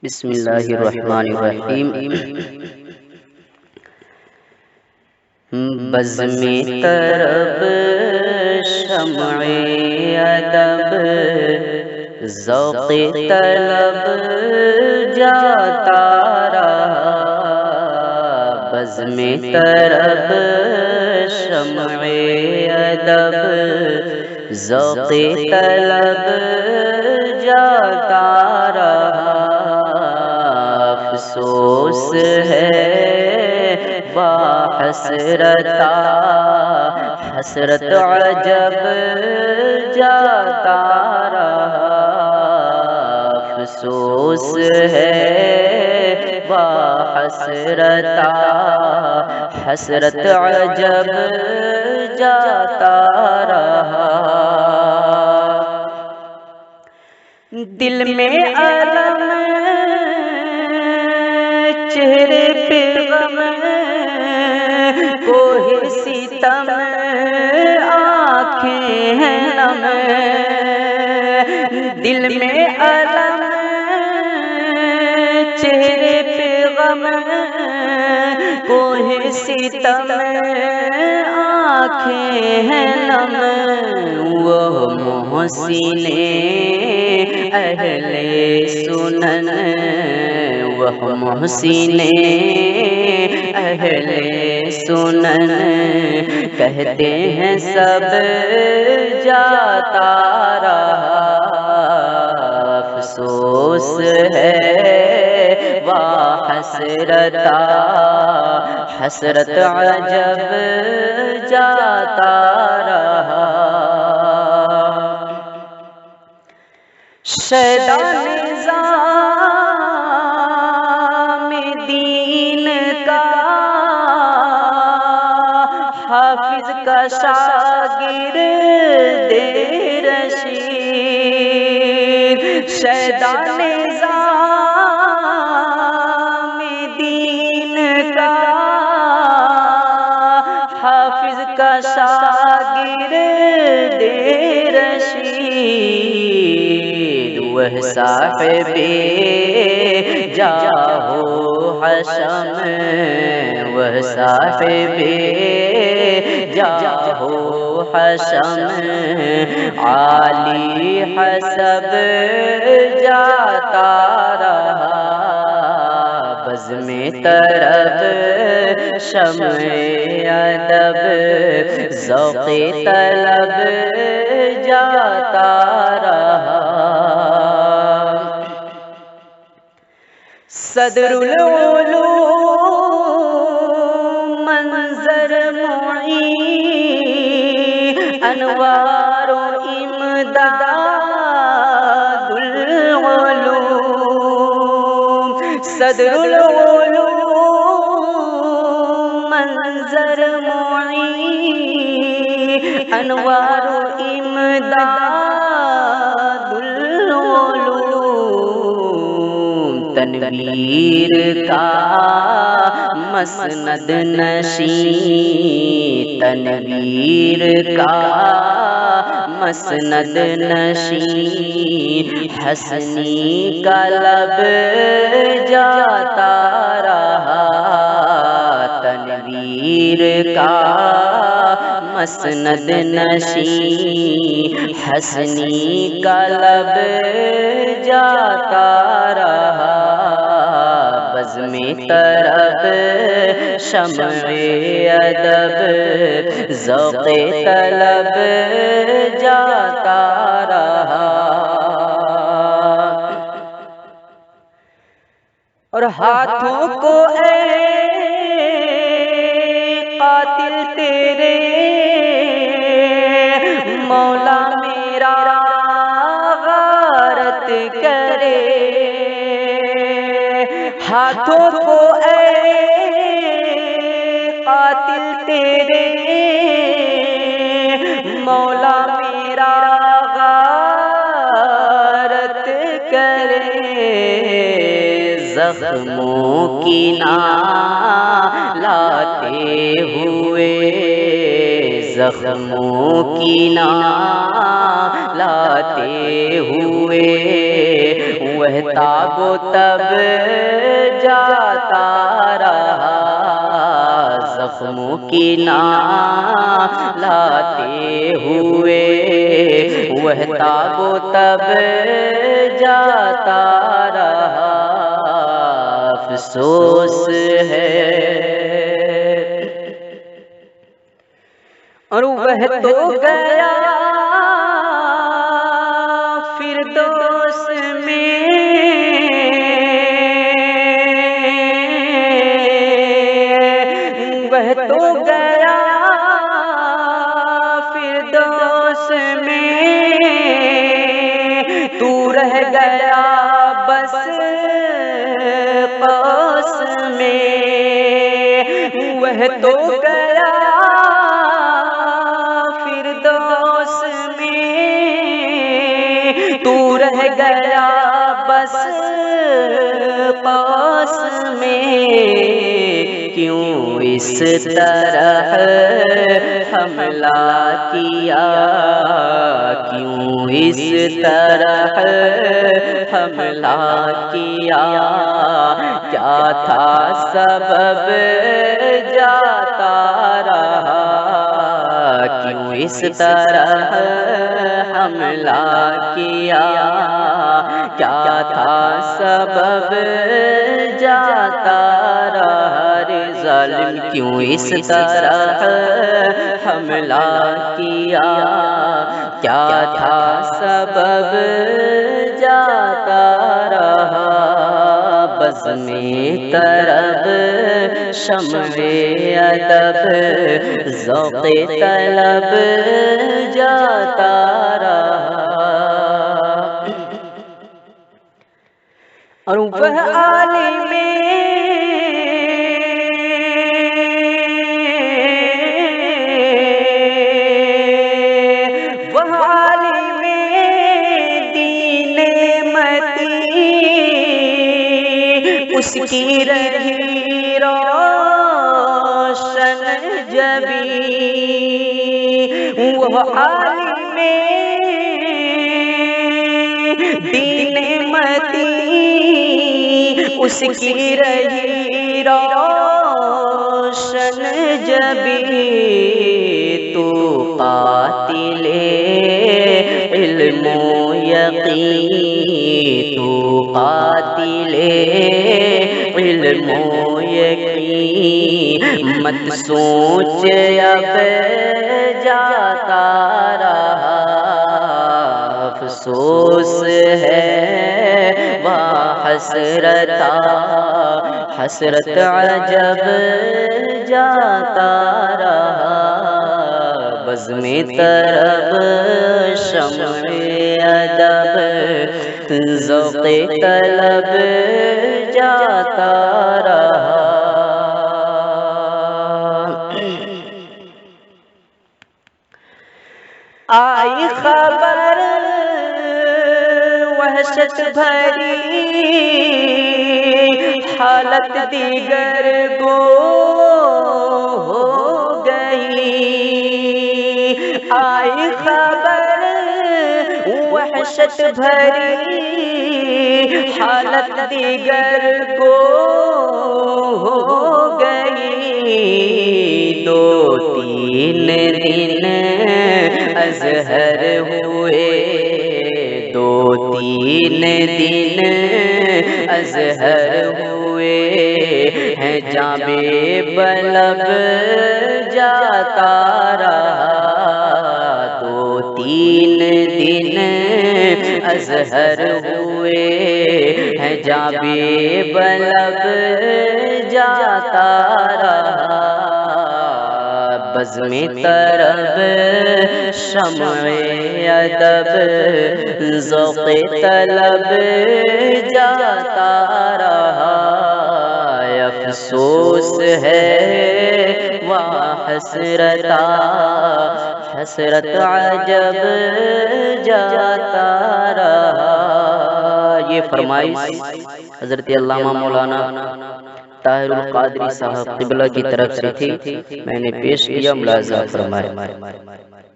بسم اللہ الرحمن الرحیم۔ بزم طرب شمع ادب ذوق طلب جاتا رہا، بزم طرب شمع ادب ذوق طلب جاتا رہا، افسوس ہے با حسرتا حسرت عجب جاتا رہا، افسوس ہے با حسرتا حسرت عجب جاتا رہا، دل میں علم چہرے پہ غم کوہ ستم آنکھیں ہیں نم، دل میں علم چہرے پہ غم کوہ ستم آنکھیں ہیں نم، وہ محسن اہل سنن وہ محسن اہل سنن کہتے ہیں سب جاتا رہا، افسوس ہے وا حسرتا حسرت عجب جاتا رہا، شیطان نظام دین کا حافظ کا شاگرد رشید، شیطان نظام دین کا حافظ کا شاگرد رشید، وہ صاحب جاہو حشم وہ صاحب جاہو حشم عالی حسب جاتا رہا، بزم طرب شمع ادب ذوق طلب جاتا رہا، صدر العلوم منظر معین انوار و امداد العلوم، صدر العلوم منظر معین انوار و امداد تنویر کا مسند نشین تنویر کا مسند نشین حسنی کا لب جاتا رہا، تنویر کا مسند نشین حسنی کا لب جاتا رہا، بزم طرب شمع ادب ذوق طلب جاتا رہا، اور ہاتھوں کو اے قاتل تیرے مولا میرا غارت کرے، ہاتھوں کو اے قاتل تیرے مولا میرا غارت کرے، زخموں کی لاتے ہوئے زخموں کی لاتے ہوئے وہ تاب و تب جاتا رہا، زخموں کی نام لاتے ہوئے وہ تاب و تب جاتا رہا، افسوس ہے اور وہ تو گیا فردوس میں، وہ تو گیا فردوس میں، تو رہ گیا بس قوس میں، وہ تو گیا فردوس میں، تو رہ گیا بس قوس میں، کیوں اس طرح حملہ کیا، کیوں اس طرح حملہ کیا، کیا تھا سبب جاتا رہا، کیوں اس طرح حملہ کیا، کیا تھا سبب جاتا رہا، رے ظالم کیوں اس طرح حملہ کیا، کیا تھا سبب جاتا رہا، بزم طرب شمع ادب ذوق طلب جاتا رہا، اور وہ عالم اس کی رہی روشن جبیں، وہ عالم دین متی اس کی رہی روشن جبیں، تو قاتل علم و یقین، تو قاتل علم و یقین، مت سوچ اب جاتا رہا، افسوس ہے و حسرتا، حسرت عجب جاتا رہا، بزم طرب شمع ادب ذوق طلب جاتا رہا، آئی خبر وحشت بھری حالت دیگر گو ہو گئی، آئی خبر وحشت بھری حالت دیگر کو ہو گئی، دو تین دن ازہر ہوئے، دو تین دن ازہر ہوئے ہیں، جامِ بلب جاتا رہا، دو تین دن ازہر ہوئے ہیں، جامِ بلب جاتا رہا، بزم طرب شمع ادب ذوق طلب جاتا رہا، افسوس ہے و حسرتا، حسرت عجب جاتا رہا، یہ فرمائش حضرت علامہ مولانا طاہر القادری صاحب قبلہ کی طرف سے تھی، میں نے پیش کیا، ملاحظہ فرمائے۔